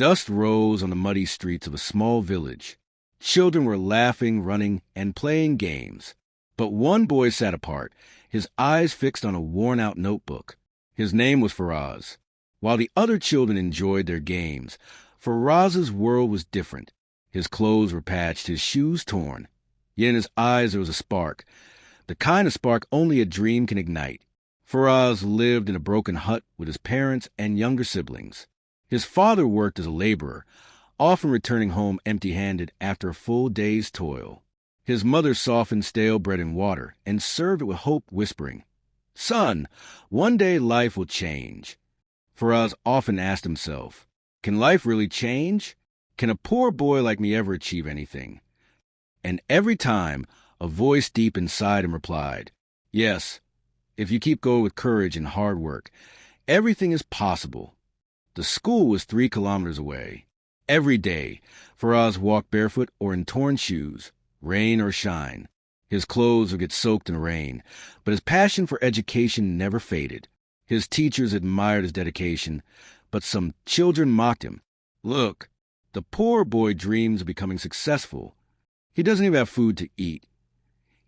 Dust rose on the muddy streets of a small village. Children were laughing, running, and playing games. But one boy sat apart, his eyes fixed on a worn-out notebook. His name was Faraz. While the other children enjoyed their games, Faraz's world was different. His clothes were patched, his shoes torn. Yet in his eyes there was a spark, the kind of spark only a dream can ignite. Faraz lived in a broken hut with his parents and younger siblings. His father worked as a laborer, often returning home empty-handed after a full day's toil. His mother softened stale bread in water and served it with hope, whispering, "Son, one day life will change." Faraz often asked himself, can life really change? Can a poor boy like me ever achieve anything? And every time, a voice deep inside him replied, yes, if you keep going with courage and hard work, everything is possible. The school was 3 kilometers away. Every day, Faraz walked barefoot or in torn shoes, rain or shine. His clothes would get soaked in rain, but his passion for education never faded. His teachers admired his dedication, but some children mocked him. Look, the poor boy dreams of becoming successful. He doesn't even have food to eat.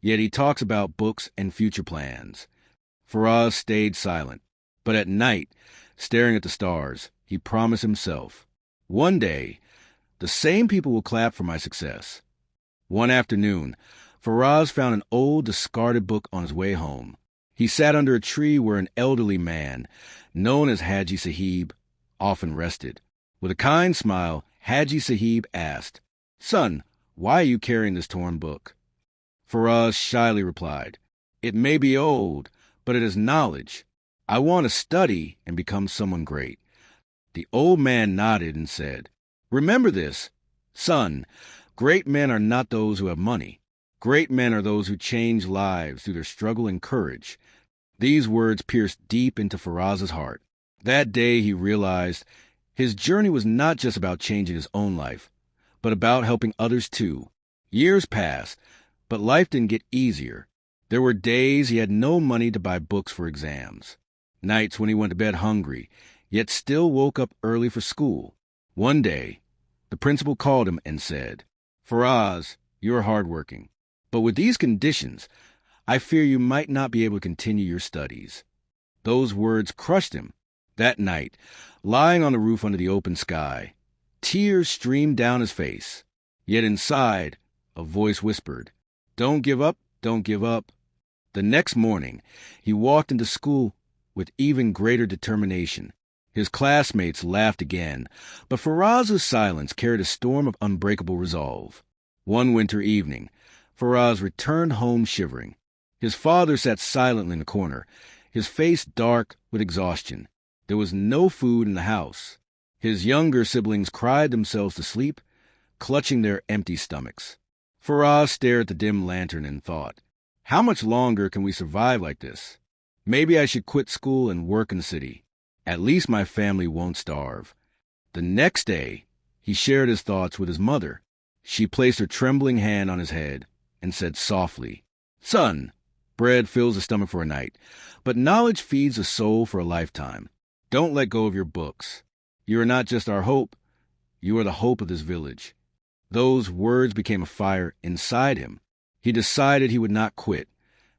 Yet he talks about books and future plans. Faraz stayed silent, but at night, staring at the stars, he promised himself, one day, the same people will clap for my success. One afternoon, Faraz found an old, discarded book on his way home. He sat under a tree where an elderly man, known as Haji Sahib, often rested. With a kind smile, Haji Sahib asked, "Son, why are you carrying this torn book?" Faraz shyly replied, "It may be old, but it is knowledge. I want to study and become someone great." The old man nodded and said, "Remember this, son, great men are not those who have money. Great men are those who change lives through their struggle and courage." These words pierced deep into Faraz's heart. That day he realized his journey was not just about changing his own life, but about helping others too. Years passed, but life didn't get easier. There were days he had no money to buy books for exams. Nights when he went to bed hungry, yet still woke up early for school. One day, the principal called him and said, "Faraz, you're hardworking, but with these conditions, I fear you might not be able to continue your studies." Those words crushed him. That night, lying on the roof under the open sky, tears streamed down his face. Yet inside, a voice whispered, "Don't give up, don't give up." The next morning, he walked into school with even greater determination. His classmates laughed again, but Faraz's silence carried a storm of unbreakable resolve. One winter evening, Faraz returned home shivering. His father sat silently in the corner, his face dark with exhaustion. There was no food in the house. His younger siblings cried themselves to sleep, clutching their empty stomachs. Faraz stared at the dim lantern and thought, how much longer can we survive like this? Maybe I should quit school and work in the city. At least my family won't starve. The next day, he shared his thoughts with his mother. She placed her trembling hand on his head and said softly, "Son, bread fills the stomach for a night, but knowledge feeds the soul for a lifetime. Don't let go of your books. You are not just our hope. You are the hope of this village." Those words became a fire inside him. He decided he would not quit,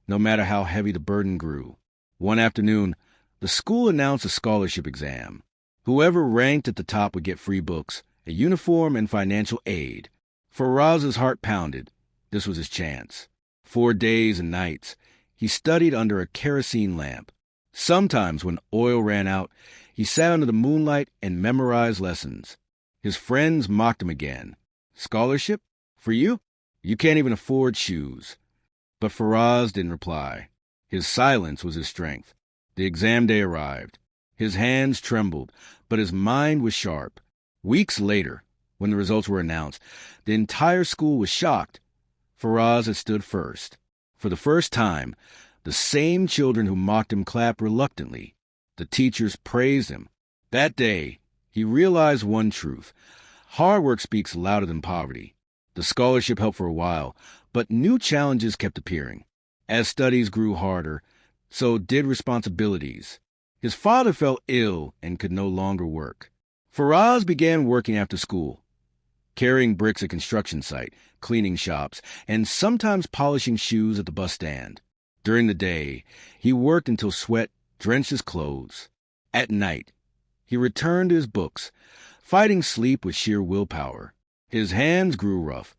no matter how heavy the burden grew. One afternoon, the school announced a scholarship exam. Whoever ranked at the top would get free books, a uniform, and financial aid. Faraz's heart pounded. This was his chance. 4 days and nights, he studied under a kerosene lamp. Sometimes, when oil ran out, he sat under the moonlight and memorized lessons. His friends mocked him again. "Scholarship? For you? You can't even afford shoes." But Faraz didn't reply. His silence was his strength. The exam day arrived. His hands trembled, but his mind was sharp. Weeks later, when the results were announced, the entire school was shocked. Faraz had stood first. For the first time, the same children who mocked him clapped reluctantly. The teachers praised him. That day, he realized one truth. Hard work speaks louder than poverty. The scholarship helped for a while, but new challenges kept appearing. As studies grew harder, so did responsibilities. His father fell ill and could no longer work. Faraz began working after school, carrying bricks at construction site, cleaning shops, and sometimes polishing shoes at the bus stand. During the day, he worked until sweat drenched his clothes. At night, he returned to his books, fighting sleep with sheer willpower. His hands grew rough,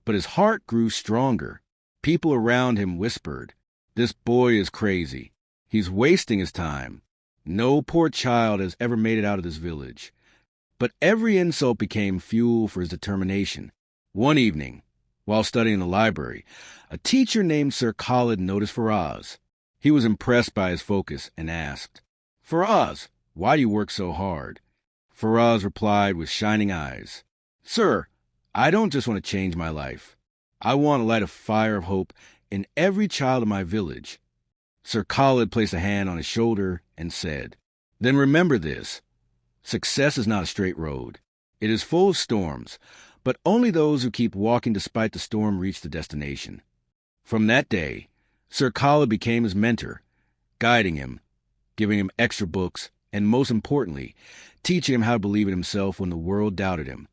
but his heart grew stronger. People around him whispered, "This boy is crazy. He's wasting his time. No poor child has ever made it out of this village." But every insult became fuel for his determination. One evening, while studying in the library, a teacher named Sir Khalid noticed Faraz. He was impressed by his focus and asked, "Faraz, why do you work so hard?" Faraz replied with shining eyes, "Sir, I don't just want to change my life. I want to light a fire of hope in every child of my village." Sir Khalid placed a hand on his shoulder and said, "Then remember this. Success is not a straight road. It is full of storms, but only those who keep walking despite the storm reach the destination." From that day, Sir Khalid became his mentor, guiding him, giving him extra books, and most importantly, teaching him how to believe in himself when the world doubted him.